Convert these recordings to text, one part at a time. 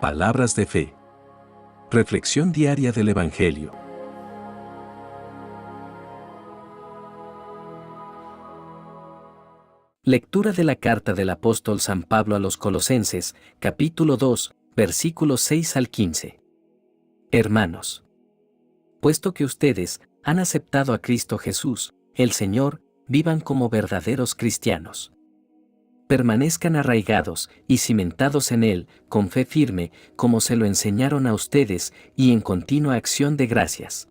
Palabras de fe. Reflexión diaria del Evangelio. Lectura de la carta del apóstol San Pablo a los Colosenses, capítulo 2, versículos 6 al 15. Hermanos, puesto que ustedes han aceptado a Cristo Jesús, el Señor, vivan como verdaderos cristianos. Permanezcan arraigados y cimentados en Él, con fe firme, como se lo enseñaron a ustedes, y en continua acción de gracias.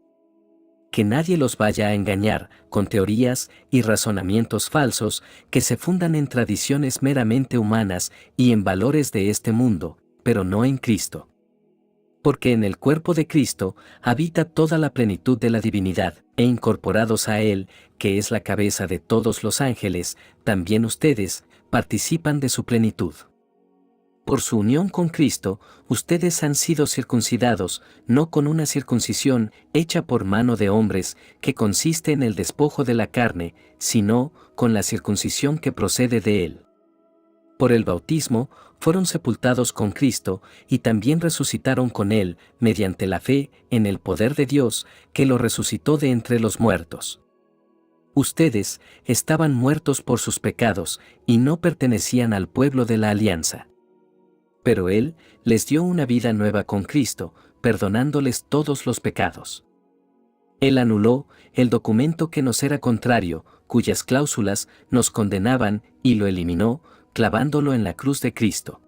Que nadie los vaya a engañar con teorías y razonamientos falsos que se fundan en tradiciones meramente humanas y en valores de este mundo, pero no en Cristo. Porque en el cuerpo de Cristo habita toda la plenitud de la divinidad, e incorporados a Él, que es la cabeza de todos los ángeles, también ustedes participan de su plenitud. Por su unión con Cristo, ustedes han sido circuncidados, no con una circuncisión hecha por mano de hombres, que consiste en el despojo de la carne, sino con la circuncisión que procede de Él. Por el bautismo, fueron sepultados con Cristo, y también resucitaron con Él, mediante la fe en el poder de Dios, que lo resucitó de entre los muertos. Ustedes estaban muertos por sus pecados, y no pertenecían al pueblo de la alianza. Pero Él les dio una vida nueva con Cristo, perdonándoles todos los pecados. Él anuló el documento que nos era contrario, cuyas cláusulas nos condenaban, y lo eliminó, clavándolo en la cruz de Cristo.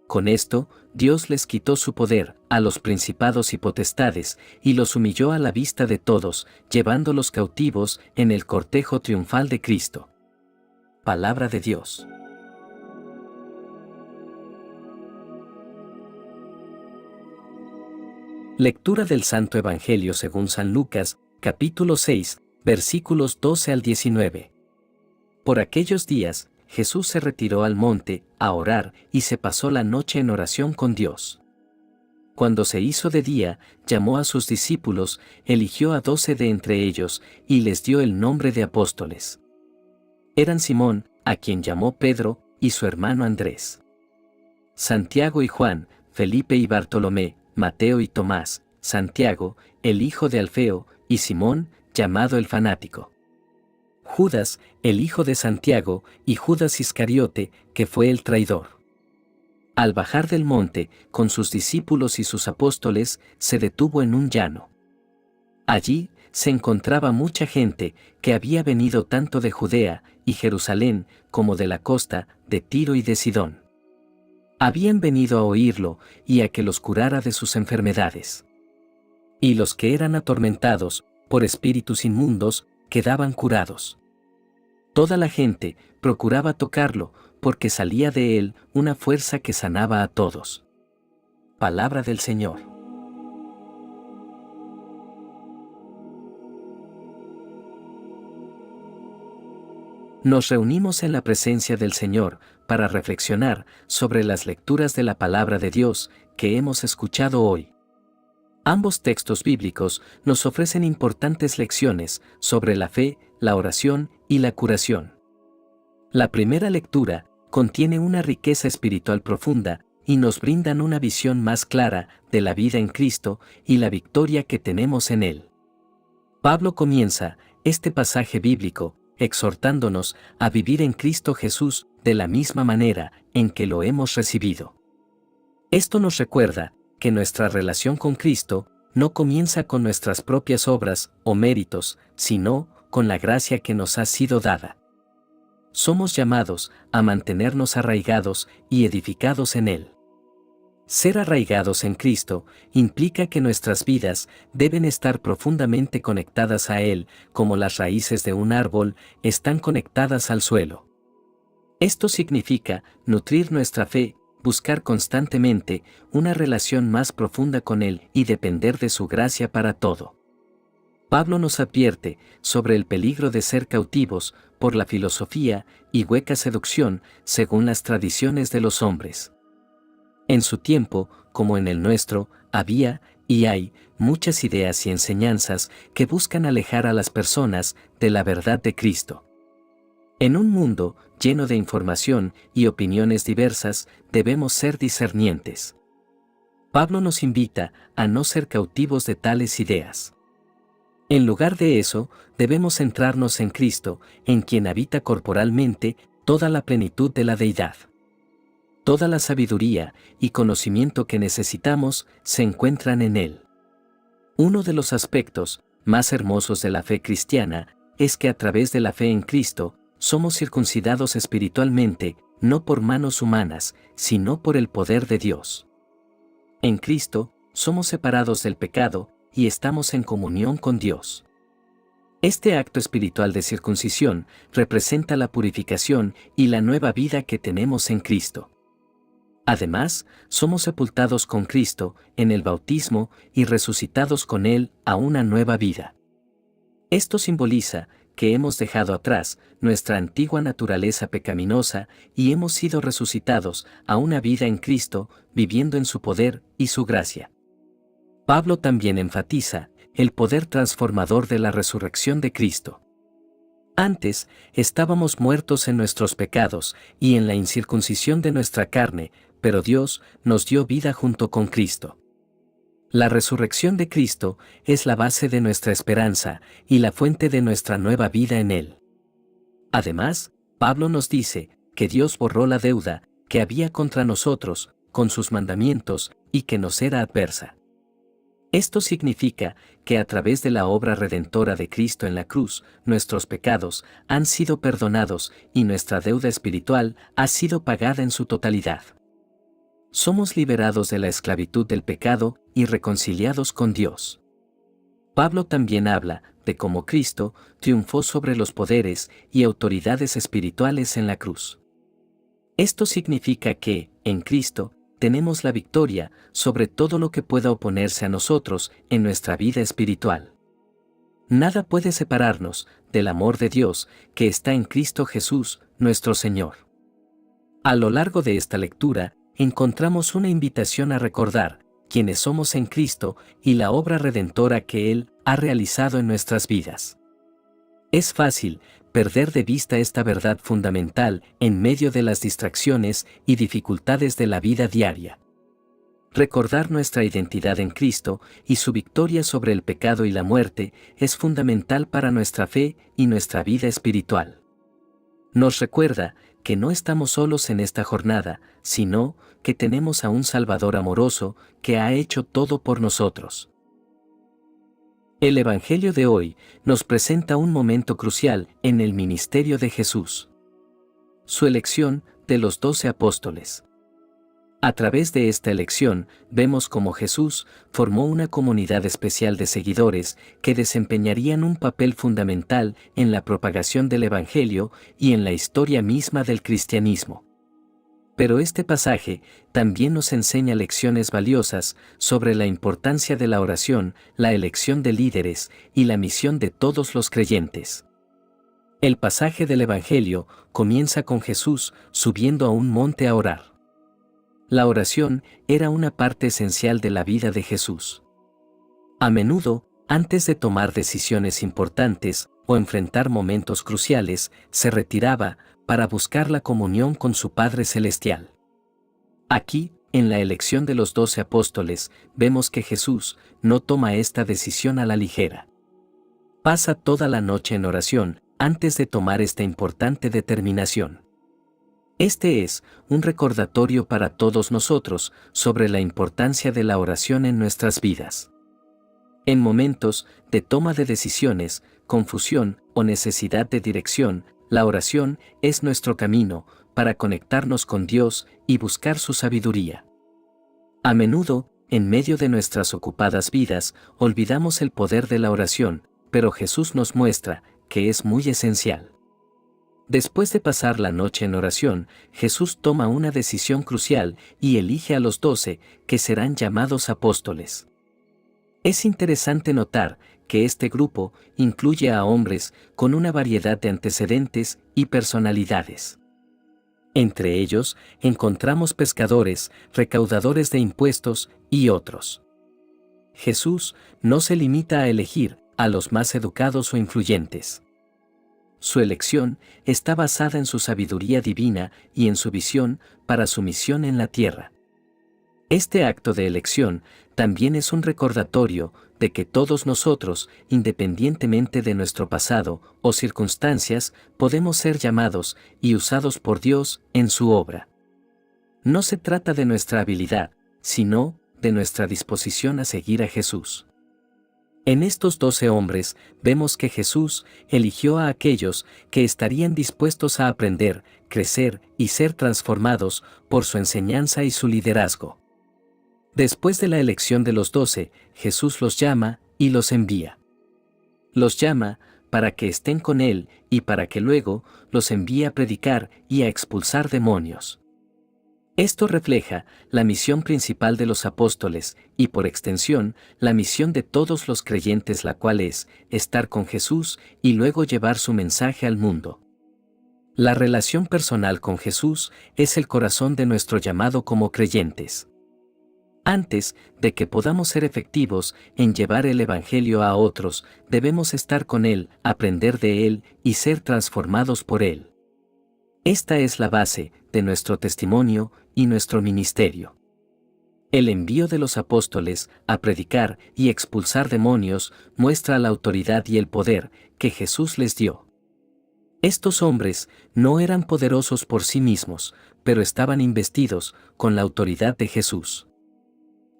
Con esto, Dios les quitó su poder a los principados y potestades, y los humilló a la vista de todos, llevándolos cautivos en el cortejo triunfal de Cristo. Palabra de Dios. Lectura del Santo Evangelio según San Lucas, capítulo 6, versículos 12 al 19. Por aquellos días, Jesús se retiró al monte a orar y se pasó la noche en oración con Dios. Cuando se hizo de día, llamó a sus discípulos, eligió a 12 de entre ellos y les dio el nombre de apóstoles. Eran Simón, a quien llamó Pedro, y su hermano Andrés, Santiago y Juan, Felipe y Bartolomé, Mateo y Tomás, Santiago, el hijo de Alfeo, y Simón, llamado el fanático, Judas, el hijo de Santiago, y Judas Iscariote, que fue el traidor. Al bajar del monte, con sus discípulos y sus apóstoles, se detuvo en un llano. Allí se encontraba mucha gente que había venido tanto de Judea y Jerusalén como de la costa de Tiro y de Sidón. Habían venido a oírlo y a que los curara de sus enfermedades. Y los que eran atormentados por espíritus inmundos quedaban curados. Toda la gente procuraba tocarlo, porque salía de él una fuerza que sanaba a todos. Palabra del Señor. Nos reunimos en la presencia del Señor para reflexionar sobre las lecturas de la palabra de Dios que hemos escuchado hoy. Ambos textos bíblicos nos ofrecen importantes lecciones sobre la fe, la oración y la curación. La primera lectura contiene una riqueza espiritual profunda y nos brindan una visión más clara de la vida en Cristo y la victoria que tenemos en Él. Pablo comienza este pasaje bíblico exhortándonos a vivir en Cristo Jesús de la misma manera en que lo hemos recibido. Esto nos recuerda que nuestra relación con Cristo no comienza con nuestras propias obras o méritos, sino con la gracia que nos ha sido dada. Somos llamados a mantenernos arraigados y edificados en Él. Ser arraigados en Cristo implica que nuestras vidas deben estar profundamente conectadas a Él, como las raíces de un árbol están conectadas al suelo. Esto significa nutrir nuestra fe, buscar constantemente una relación más profunda con Él y depender de su gracia para todo. Pablo nos advierte sobre el peligro de ser cautivos por la filosofía y hueca seducción según las tradiciones de los hombres. En su tiempo, como en el nuestro, había y hay muchas ideas y enseñanzas que buscan alejar a las personas de la verdad de Cristo. En un mundo lleno de información y opiniones diversas, debemos ser discernientes. Pablo nos invita a no ser cautivos de tales ideas. En lugar de eso, debemos centrarnos en Cristo, en quien habita corporalmente toda la plenitud de la deidad. Toda la sabiduría y conocimiento que necesitamos se encuentran en Él. Uno de los aspectos más hermosos de la fe cristiana es que a través de la fe en Cristo, somos circuncidados espiritualmente, no por manos humanas, sino por el poder de Dios. En Cristo, somos separados del pecado y estamos en comunión con Dios. Este acto espiritual de circuncisión representa la purificación y la nueva vida que tenemos en Cristo. Además, somos sepultados con Cristo en el bautismo y resucitados con Él a una nueva vida. Esto simboliza que hemos dejado atrás nuestra antigua naturaleza pecaminosa y hemos sido resucitados a una vida en Cristo, viviendo en su poder y su gracia. Pablo también enfatiza el poder transformador de la resurrección de Cristo. Antes, estábamos muertos en nuestros pecados y en la incircuncisión de nuestra carne, pero Dios nos dio vida junto con Cristo. La resurrección de Cristo es la base de nuestra esperanza y la fuente de nuestra nueva vida en Él. Además, Pablo nos dice que Dios borró la deuda que había contra nosotros con sus mandamientos y que nos era adversa. Esto significa que a través de la obra redentora de Cristo en la cruz, nuestros pecados han sido perdonados y nuestra deuda espiritual ha sido pagada en su totalidad. Somos liberados de la esclavitud del pecado y reconciliados con Dios. Pablo también habla de cómo Cristo triunfó sobre los poderes y autoridades espirituales en la cruz. Esto significa que, en Cristo, tenemos la victoria sobre todo lo que pueda oponerse a nosotros en nuestra vida espiritual. Nada puede separarnos del amor de Dios que está en Cristo Jesús, nuestro Señor. A lo largo de esta lectura, encontramos una invitación a recordar quiénes somos en Cristo y la obra redentora que Él ha realizado en nuestras vidas. Es fácil perder de vista esta verdad fundamental en medio de las distracciones y dificultades de la vida diaria. Recordar nuestra identidad en Cristo y su victoria sobre el pecado y la muerte es fundamental para nuestra fe y nuestra vida espiritual. Nos recuerda que no estamos solos en esta jornada, sino que tenemos a un Salvador amoroso que ha hecho todo por nosotros. El Evangelio de hoy nos presenta un momento crucial en el ministerio de Jesús. Su elección de los 12 apóstoles. A través de esta elección, vemos cómo Jesús formó una comunidad especial de seguidores que desempeñarían un papel fundamental en la propagación del Evangelio y en la historia misma del cristianismo. Pero este pasaje también nos enseña lecciones valiosas sobre la importancia de la oración, la elección de líderes y la misión de todos los creyentes. El pasaje del Evangelio comienza con Jesús subiendo a un monte a orar. La oración era una parte esencial de la vida de Jesús. A menudo, antes de tomar decisiones importantes o enfrentar momentos cruciales, se retiraba para buscar la comunión con su Padre Celestial. Aquí, en la elección de los 12 apóstoles, vemos que Jesús no toma esta decisión a la ligera. Pasa toda la noche en oración antes de tomar esta importante determinación. Este es un recordatorio para todos nosotros sobre la importancia de la oración en nuestras vidas. En momentos de toma de decisiones, confusión o necesidad de dirección, la oración es nuestro camino para conectarnos con Dios y buscar su sabiduría. A menudo, en medio de nuestras ocupadas vidas, olvidamos el poder de la oración, pero Jesús nos muestra que es muy esencial. Después de pasar la noche en oración, Jesús toma una decisión crucial y elige a los 12 que serán llamados apóstoles. Es interesante notar que este grupo incluye a hombres con una variedad de antecedentes y personalidades. Entre ellos, encontramos pescadores, recaudadores de impuestos y otros. Jesús no se limita a elegir a los más educados o influyentes. Su elección está basada en su sabiduría divina y en su visión para su misión en la tierra. Este acto de elección también es un recordatorio de que todos nosotros, independientemente de nuestro pasado o circunstancias, podemos ser llamados y usados por Dios en su obra. No se trata de nuestra habilidad, sino de nuestra disposición a seguir a Jesús. En estos 12 hombres vemos que Jesús eligió a aquellos que estarían dispuestos a aprender, crecer y ser transformados por su enseñanza y su liderazgo. Después de la elección de los 12, Jesús los llama y los envía. Los llama para que estén con Él y para que luego los envíe a predicar y a expulsar demonios. Esto refleja la misión principal de los apóstoles y por extensión la misión de todos los creyentes, la cual es estar con Jesús y luego llevar su mensaje al mundo. La relación personal con Jesús es el corazón de nuestro llamado como creyentes. Antes de que podamos ser efectivos en llevar el Evangelio a otros, debemos estar con Él, aprender de Él y ser transformados por Él. Esta es la base de nuestro testimonio y nuestro ministerio. El envío de los apóstoles a predicar y expulsar demonios muestra la autoridad y el poder que Jesús les dio. Estos hombres no eran poderosos por sí mismos, pero estaban investidos con la autoridad de Jesús.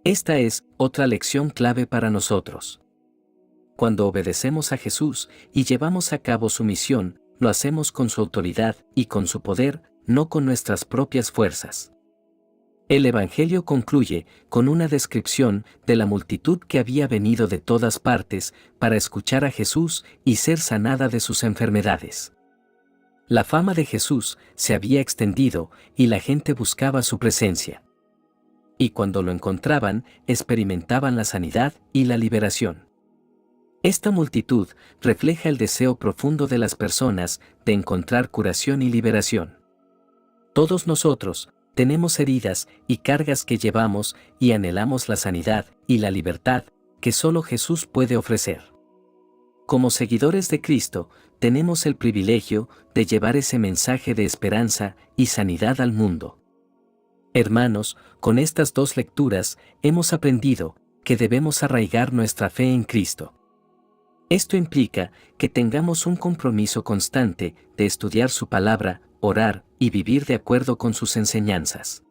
Esta es otra lección clave para nosotros. Cuando obedecemos a Jesús y llevamos a cabo su misión, lo hacemos con su autoridad y con su poder, no con nuestras propias fuerzas. El Evangelio concluye con una descripción de la multitud que había venido de todas partes para escuchar a Jesús y ser sanada de sus enfermedades. La fama de Jesús se había extendido y la gente buscaba su presencia. Y cuando lo encontraban, experimentaban la sanidad y la liberación. Esta multitud refleja el deseo profundo de las personas de encontrar curación y liberación. Todos nosotros tenemos heridas y cargas que llevamos y anhelamos la sanidad y la libertad que solo Jesús puede ofrecer. Como seguidores de Cristo, tenemos el privilegio de llevar ese mensaje de esperanza y sanidad al mundo. Hermanos, con estas 2 lecturas hemos aprendido que debemos arraigar nuestra fe en Cristo. Esto implica que tengamos un compromiso constante de estudiar su palabra, orar y vivir de acuerdo con sus enseñanzas.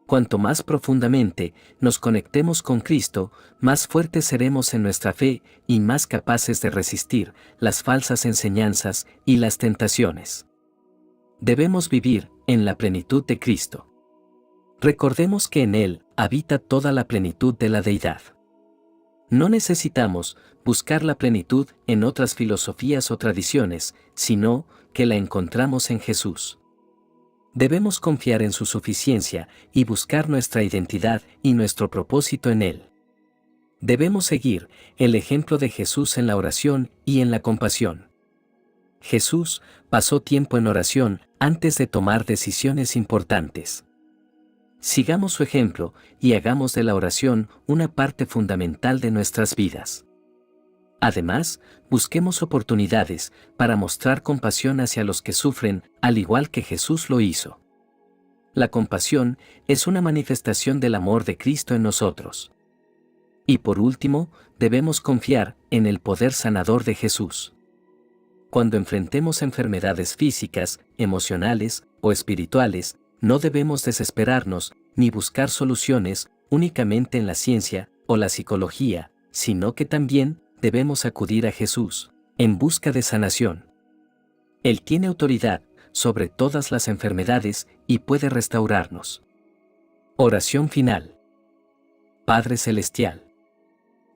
Cuanto más profundamente nos conectemos con Cristo, más fuertes seremos en nuestra fe y más capaces de resistir las falsas enseñanzas y las tentaciones. Debemos vivir en la plenitud de Cristo. Recordemos que en Él habita toda la plenitud de la deidad. No necesitamos buscar la plenitud en otras filosofías o tradiciones, sino que la encontramos en Jesús. Debemos confiar en su suficiencia y buscar nuestra identidad y nuestro propósito en Él. Debemos seguir el ejemplo de Jesús en la oración y en la compasión. Jesús pasó tiempo en oración antes de tomar decisiones importantes. Sigamos su ejemplo y hagamos de la oración una parte fundamental de nuestras vidas. Además, busquemos oportunidades para mostrar compasión hacia los que sufren, al igual que Jesús lo hizo. La compasión es una manifestación del amor de Cristo en nosotros. Y por último, debemos confiar en el poder sanador de Jesús. Cuando enfrentemos enfermedades físicas, emocionales o espirituales, no debemos desesperarnos ni buscar soluciones únicamente en la ciencia o la psicología, sino que también debemos acudir a Jesús en busca de sanación. Él tiene autoridad sobre todas las enfermedades y puede restaurarnos. Oración final. Padre Celestial,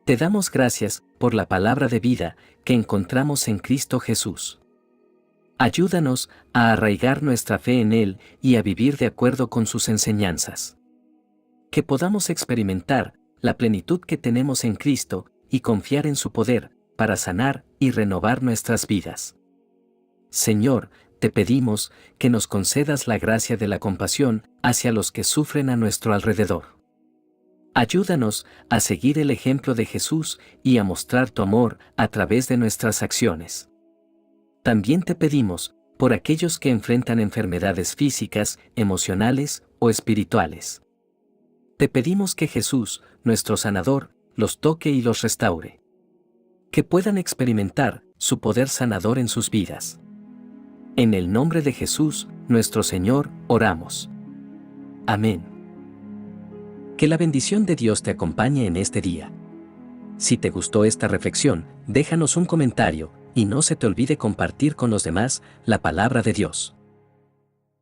te damos gracias por la palabra de vida que encontramos en Cristo Jesús. Ayúdanos a arraigar nuestra fe en Él y a vivir de acuerdo con sus enseñanzas. Que podamos experimentar la plenitud que tenemos en Cristo y confiar en su poder para sanar y renovar nuestras vidas. Señor, te pedimos que nos concedas la gracia de la compasión hacia los que sufren a nuestro alrededor. Ayúdanos a seguir el ejemplo de Jesús y a mostrar tu amor a través de nuestras acciones. También te pedimos por aquellos que enfrentan enfermedades físicas, emocionales o espirituales. Te pedimos que Jesús, nuestro sanador, los toque y los restaure. Que puedan experimentar su poder sanador en sus vidas. En el nombre de Jesús, nuestro Señor, oramos. Amén. Que la bendición de Dios te acompañe en este día. Si te gustó esta reflexión, déjanos un comentario, y no se te olvide compartir con los demás la palabra de Dios.